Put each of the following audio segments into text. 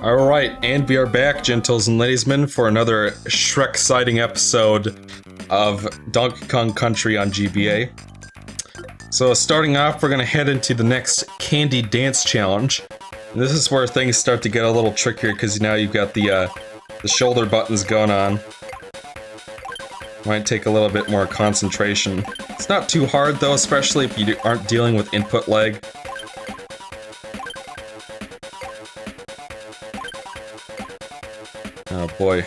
Alright, and we are back, gentles and ladiesmen, for another Shrek-siding episode of Donkey Kong Country on GBA. So starting off, we're gonna head into the next Candy Dance Challenge. And this is where things start to get a little trickier, because now you've got the shoulder buttons going on. Might take a little bit more concentration. It's not too hard though, especially if you aren't dealing with input lag. Oh boy.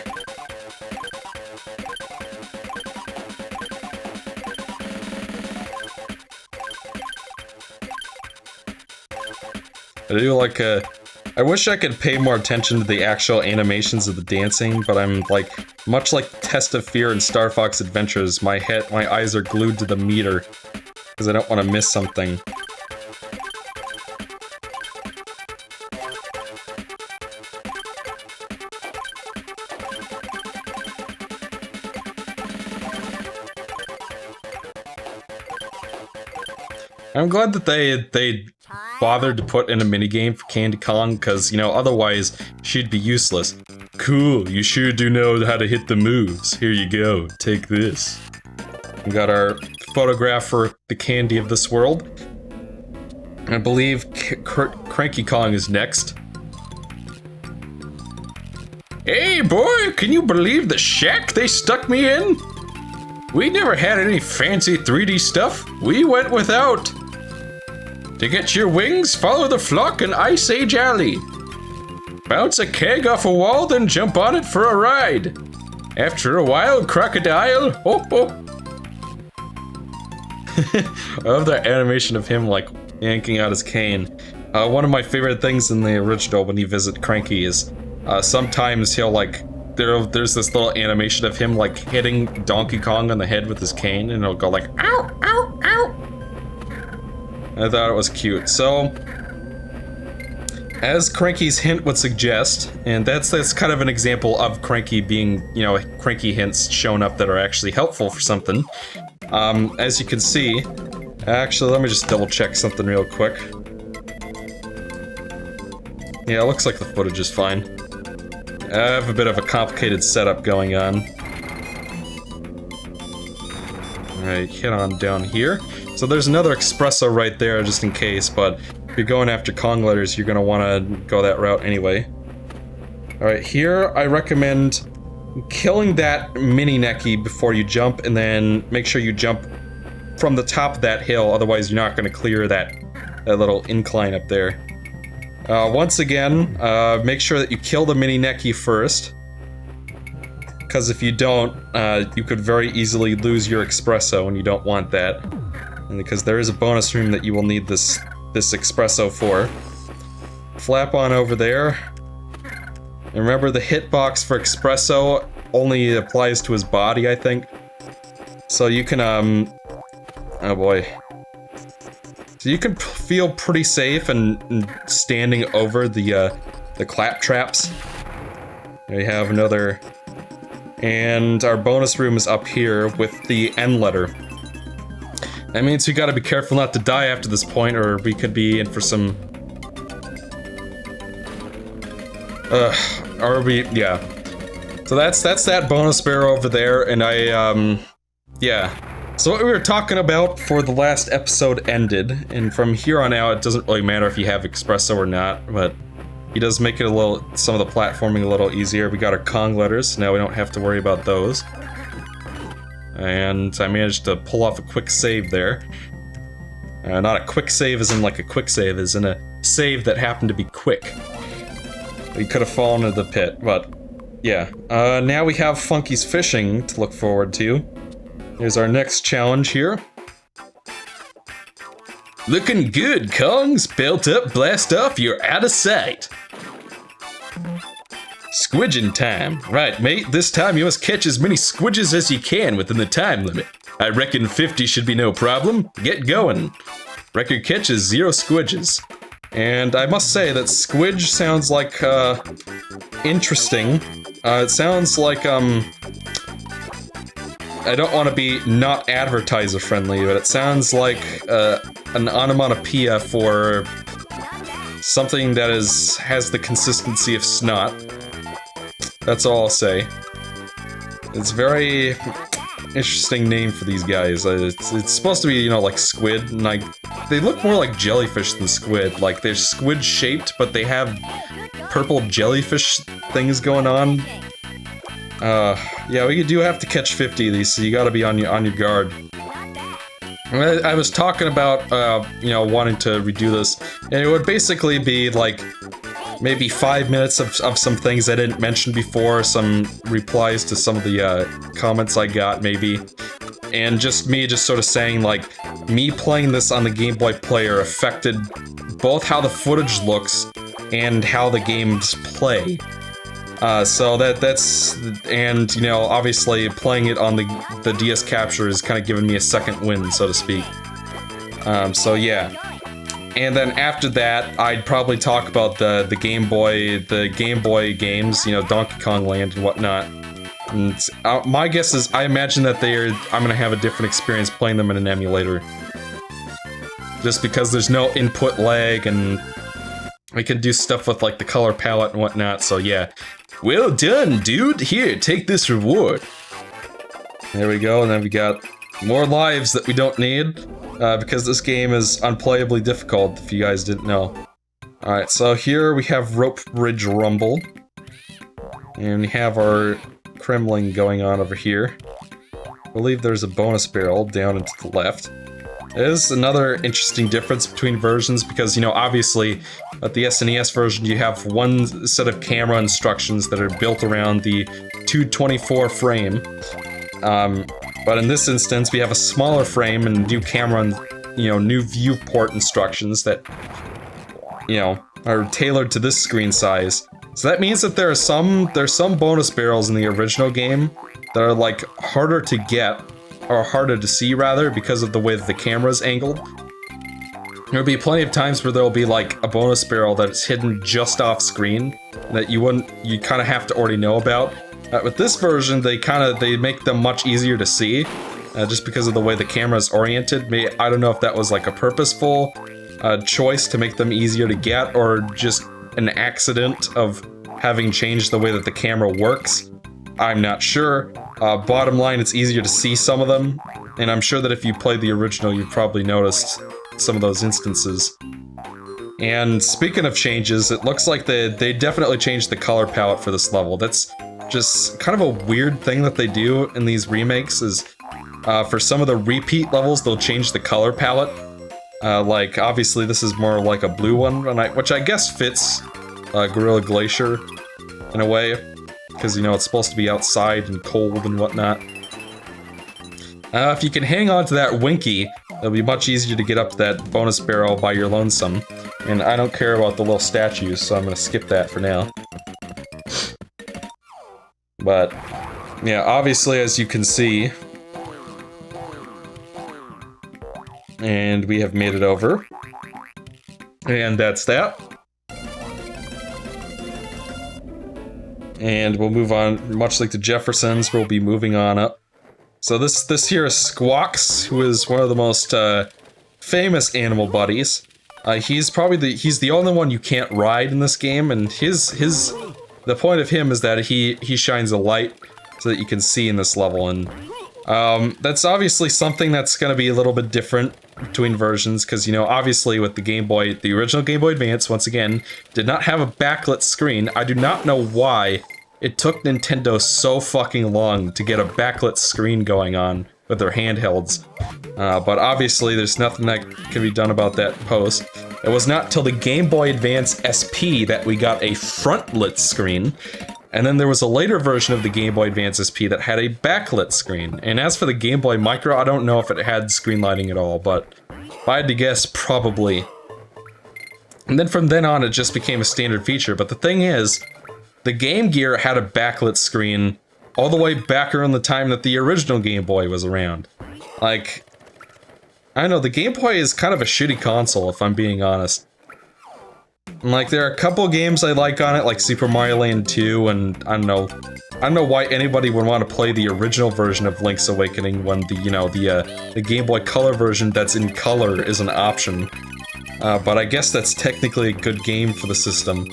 I do like I wish I could pay more attention to the actual animations of the dancing, but I'm like, much like Test of Fear and Star Fox Adventures, my eyes are glued to the meter, because I don't want to miss something. I'm glad that they bothered to put in a minigame for Candy Kong, because, you know, otherwise she'd be useless. Cool, you sure do know how to hit the moves. Here you go, take this. We got our photograph for the candy of this world. I believe Cranky Kong is next. Hey boy, can you believe the shack they stuck me in? We never had any fancy 3D stuff. We went without. To get your wings, follow the flock in Ice Age Alley. Bounce a keg off a wall, then jump on it for a ride. After a while, crocodile, ho ho. I love that animation of him, like, yanking out his cane. One of my favorite things in the original when you visit Cranky is, sometimes he'll, like, there's this little animation of him, like, hitting Donkey Kong on the head with his cane, and he'll go like, ow, ow, ow. I thought it was cute. So, as Cranky's hint would suggest, and that's kind of an example of Cranky being, you know, Cranky hints shown up that are actually helpful for something. As you can see, actually, let me just double check something real quick. Yeah, it looks like the footage is fine. I have a bit of a complicated setup going on. Alright, head on down here. So there's another espresso right there, just in case, but if you're going after Kong letters, you're gonna wanna go that route anyway. Alright, here I recommend killing that mini necky before you jump, and then make sure you jump from the top of that hill, otherwise you're not gonna clear that little incline up there. Once again, make sure that you kill the mini necky first, because if you don't, you could very easily lose your espresso, and you don't want that. And because there is a bonus room that you will need this espresso for. Flap on over there. And remember, the hitbox for espresso only applies to his body, I think. So you can, oh boy. So you can feel pretty safe and standing over the clap traps. There you have another. And our bonus room is up here with the N letter. That means we gotta be careful not to die after this point, or we could be in for some... yeah. So that's that bonus barrel over there, and yeah. So what we were talking about for the last episode ended, and from here on out, it doesn't really matter if you have espresso or not, but he does make it some of the platforming a little easier. We got our Kong letters, so now we don't have to worry about those. And I managed to pull off a quick save there. Not a quick save as in like a quick save, as in a save that happened to be quick. We could have fallen into the pit, but yeah. Now we have Funky's Fishing to look forward to. Here's our next challenge here. Looking good, Kongs. Belt up, blast off, you're out of sight. Squidging time. Right, mate, this time you must catch as many squidges as you can within the time limit. I reckon 50 should be no problem. Get going. Record catch is 0 squidges. And I must say that squidge sounds like, interesting. It sounds like, I don't want to be not advertiser friendly, but it sounds like, an onomatopoeia for something that has the consistency of snot. That's all I'll say. It's very interesting name for these guys. It's supposed to be, you know, like squid, and like they look more like jellyfish than squid. Like they're squid shaped, but they have purple jellyfish things going on. Yeah, we do have to catch 50 of these, so you gotta be on your guard. I was talking about, you know, wanting to redo this, and it would basically be like maybe 5 minutes of some things I didn't mention before, some replies to some of the comments I got, maybe, and just me just sort of saying, like, me playing this on the Game Boy Player affected both how the footage looks and how the games play. So that's, and, you know, obviously playing it on the DS Capture is kind of giving me a second win, so to speak. So yeah. And then after that, I'd probably talk about the Game Boy games, you know, Donkey Kong Land and whatnot. And my guess is, I imagine that I'm gonna have a different experience playing them in an emulator. Just because there's no input lag, and we can do stuff with, like, the color palette and whatnot, so yeah. Well done, dude! Here, take this reward! There we go, and then we got more lives that we don't need, because this game is unplayably difficult, if you guys didn't know. Alright, so here we have Rope Bridge Rumble. And we have our Kremling going on over here. I believe there's a bonus barrel down and to the left. There's another interesting difference between versions, because, you know, obviously, at the SNES version, you have one set of camera instructions that are built around the 224 frame. But in this instance, we have a smaller frame and new camera and, you know, new viewport instructions that, you know, are tailored to this screen size. So that means that there's some bonus barrels in the original game that are, like, harder to get, or harder to see, rather, because of the way that the camera's angled. There'll be plenty of times where there'll be, like, a bonus barrel that's hidden just off screen, that you kind of have to already know about. With this version, they make them much easier to see, just because of the way the camera's oriented. I don't know if that was, like, a purposeful choice to make them easier to get, or just an accident of having changed the way that the camera works. I'm not sure. Bottom line, it's easier to see some of them, and I'm sure that if you played the original, you've probably noticed some of those instances. And speaking of changes, it looks like they definitely changed the color palette for this level. That's just kind of a weird thing that they do in these remakes, is for some of the repeat levels, they'll change the color palette. Like, obviously this is more like a blue one, which I guess fits Gorilla Glacier in a way, because, you know, it's supposed to be outside and cold and whatnot. If you can hang on to that Winky, it'll be much easier to get up to that bonus barrel by your lonesome. And I don't care about the little statues, so I'm gonna skip that for now. But, yeah, obviously, as you can see, and we have made it over. And that's that. And we'll move on, much like the Jeffersons, we'll be moving on up. So this here is Squawks, who is one of the most famous animal buddies. He's the only one you can't ride in this game, and the point of him is that he shines a light so that you can see in this level, and that's obviously something that's going to be a little bit different between versions, because, you know, obviously with the Game Boy, the original Game Boy Advance, once again, did not have a backlit screen. I do not know why it took Nintendo so fucking long to get a backlit screen going on with their handhelds. But obviously there's nothing that can be done about that post. It was not till the Game Boy Advance SP that we got a front-lit screen, and then there was a later version of the Game Boy Advance SP that had a backlit screen. And as for the Game Boy Micro, I don't know if it had screen lighting at all, but if I had to guess, probably. And then from then on, it just became a standard feature. But the thing is, the Game Gear had a backlit screen all the way back around the time that the original Game Boy was around. Like, I don't know, the Game Boy is kind of a shitty console, if I'm being honest. And, like, there are a couple games I like on it, like Super Mario Land 2, and I don't know why anybody would want to play the original version of Link's Awakening when the Game Boy Color version that's in color is an option. but I guess that's technically a good game for the system.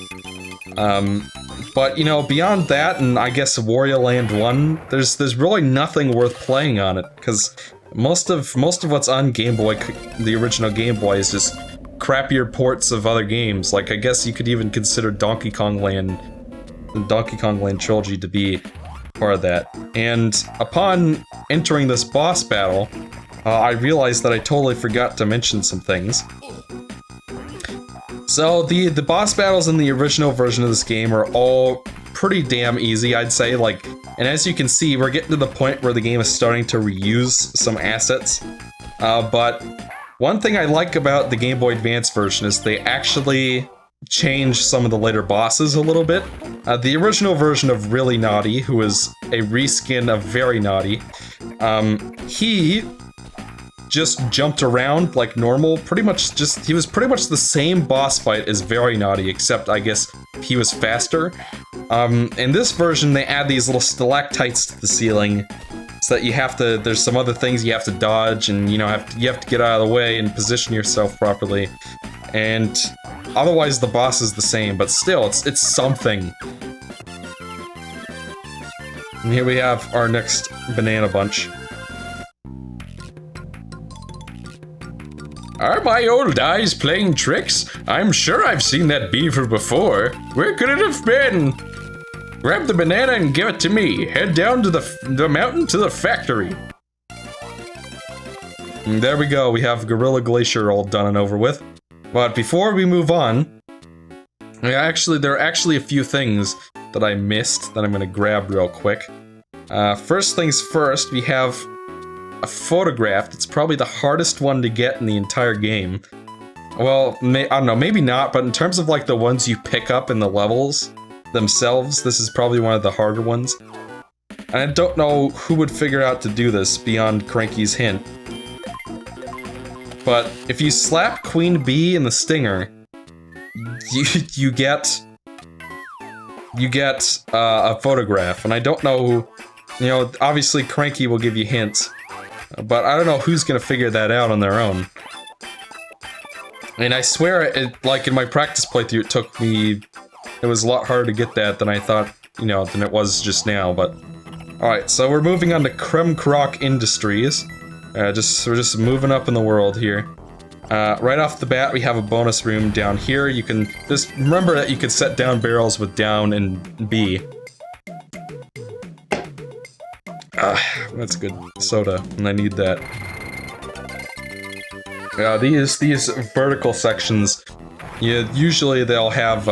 But, you know, beyond that, and I guess Wario Land 1, there's really nothing worth playing on it, because most of what's on Game Boy, the original Game Boy, is just crappier ports of other games. Like, I guess you could even consider Donkey Kong Land, the Donkey Kong Land trilogy, to be part of that. And upon entering this boss battle, I realized that I totally forgot to mention some things. So the boss battles in the original version of this game are all pretty damn easy, I'd say. Like, and as you can see, we're getting to the point where the game is starting to reuse some assets. But one thing I like about the Game Boy Advance version is they actually changed some of the later bosses a little bit. The original version of Really Naughty, who is a reskin of Very Naughty, he just jumped around like normal, he was pretty much the same boss fight as Very Naughty, except I guess he was faster. In this version, they add these little stalactites to the ceiling, so that there's some other things you have to dodge, and you have to get out of the way and position yourself properly. And otherwise the boss is the same, but still, it's something. And here we have our next banana bunch. Are my old eyes playing tricks? I'm sure I've seen that beaver before. Where could it have been? Grab the banana and give it to me. Head down to the mountain to the factory. And there we go, we have Gorilla Glacier all done and over with. But before we move on, there are actually a few things that I missed that I'm gonna grab real quick. First things first, we have a photograph. It's probably the hardest one to get in the entire game. Well, I don't know, maybe not, but in terms of like the ones you pick up in the levels themselves, this is probably one of the harder ones. And I don't know who would figure out to do this beyond Cranky's hint. But if you slap Queen Bee in the stinger, you get a photograph. And I don't know, obviously Cranky will give you hints, but I don't know who's gonna figure that out on their own. And I swear, like in my practice playthrough, it was a lot harder to get that than I thought, than it was just now, but... Alright, so we're moving on to Kremkroc Industries. We're just moving up in the world here. Right off the bat, we have a bonus room down here. You can just remember that you can set down barrels with down and B. That's good soda, and I need that. These vertical sections, usually they'll have,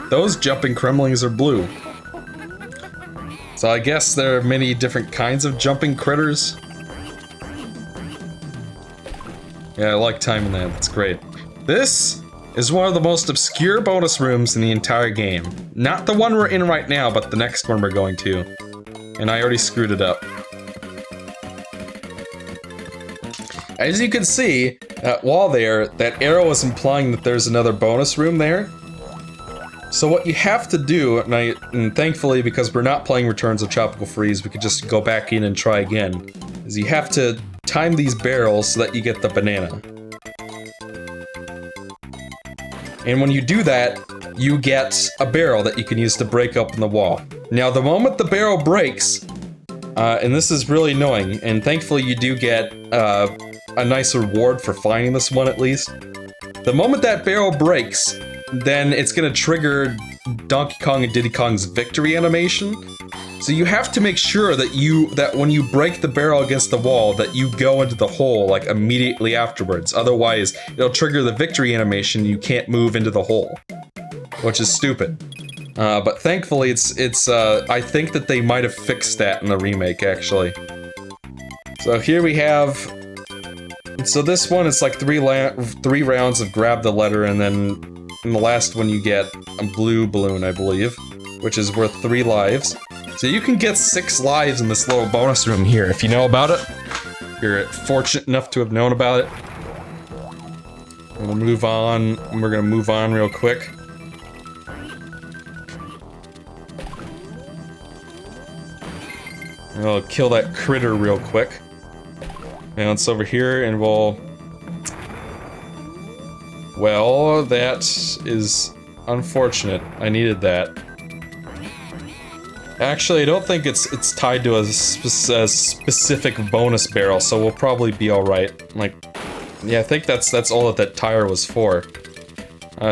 those jumping Kremlings are blue. So I guess there are many different kinds of jumping critters. Yeah, I like timing that, that's great. This is one of the most obscure bonus rooms in the entire game. Not the one we're in right now, but the next one we're going to. And I already screwed it up. As you can see, that wall there, that arrow is implying that there's another bonus room there. So what you have to do, and thankfully because we're not playing Returns of Tropical Freeze, we could just go back in and try again, is you have to time these barrels so that you get the banana. And when you do that, you get a barrel that you can use to break open the wall. Now the moment the barrel breaks, and this is really annoying, and thankfully you do get a nice reward for finding this one at least. The moment that barrel breaks, then it's gonna trigger Donkey Kong and Diddy Kong's victory animation. So you have to make sure that when you break the barrel against the wall, that you go into the hole like immediately afterwards. Otherwise, it'll trigger the victory animation. You can't move into the hole, which is stupid. But thankfully, I think that they might have fixed that in the remake actually. So here we have. So this one is like three rounds of grab the letter, and then in the last one you get a blue balloon, I believe, which is worth 3 lives. So you can get 6 lives in this little bonus room here if you know about it. You're fortunate enough to have known about it. We'll move on. We're gonna move on real quick. I'll kill that critter real quick. And it's over here, and we'll Well, that is unfortunate. I needed that. Actually, I don't think it's tied to a specific bonus barrel, so we'll probably be all right. Like, yeah, I think that's all that tire was for.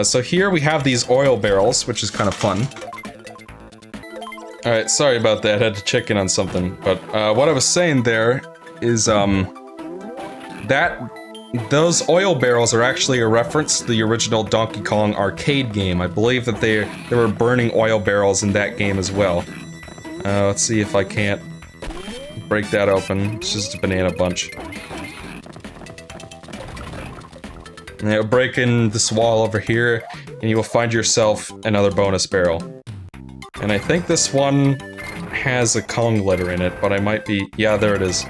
So here we have these oil barrels, which is kind of fun. All right, sorry about that. I had to check in on something, but what I was saying there is that those oil barrels are actually a reference to the original Donkey Kong arcade game. I believe that there were burning oil barrels in that game as well. Let's see if I can't break that open. It's just a banana bunch. Now break in this wall over here, and you will find yourself another bonus barrel. And I think this one has a Kong letter in it, but I might be... yeah, there it is.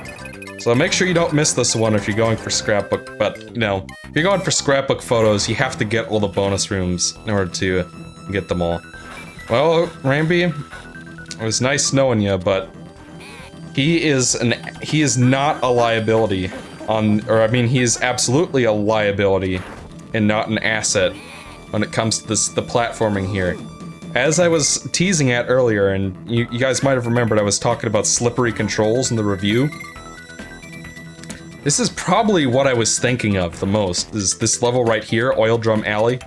So make sure you don't miss this one if you're going for scrapbook, but, you know, if you're going for scrapbook photos, you have to get all the bonus rooms in order to get them all. Well, Rambi, it was nice knowing you, but he is not a liability on, or I mean, he is absolutely a liability and not an asset when it comes to the platforming here. As I was teasing at earlier, and you guys might have remembered I was talking about slippery controls in the review. This is probably what I was thinking of the most, is this level right here, Oil Drum Alley.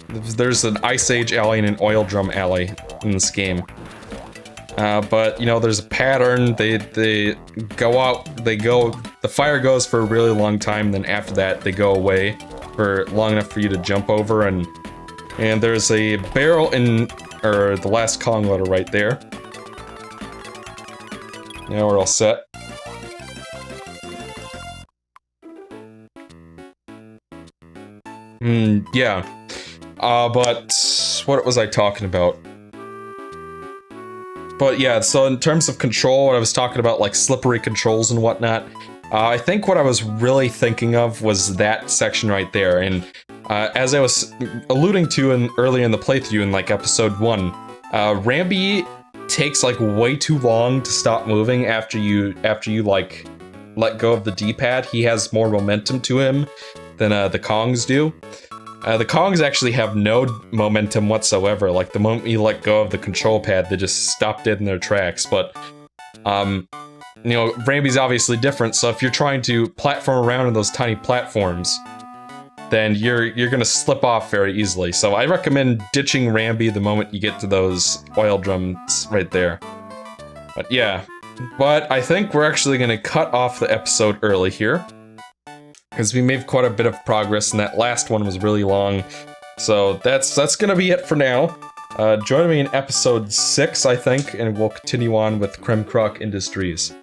There's an Ice Age alley and an Oil Drum Alley in this game. But, you know, there's a pattern, they go out, the fire goes for a really long time, then after that they go away for long enough for you to jump over, and there's a barrel in, or the last Kong letter right there. Now we're all set. Yeah. But what was I talking about? But yeah, so in terms of control, what I was talking about, like slippery controls and whatnot, I think what I was really thinking of was that section right there. And as I was alluding to earlier in the playthrough in like episode 1, Rambi takes like way too long to stop moving after you like let go of the D-pad. He has more momentum to him than the Kongs do. The Kongs actually have no momentum whatsoever. Like, the moment you let go of the control pad, they just stop dead in their tracks. But, you know, Rambi's obviously different, so if you're trying to platform around in those tiny platforms, then you're gonna slip off very easily. So I recommend ditching Rambi the moment you get to those oil drums right there. But yeah. But I think we're actually gonna cut off the episode early here, because we made quite a bit of progress, and that last one was really long. So that's gonna be it for now. Join me in episode 6, I think, and we'll continue on with Kremkroc Industries.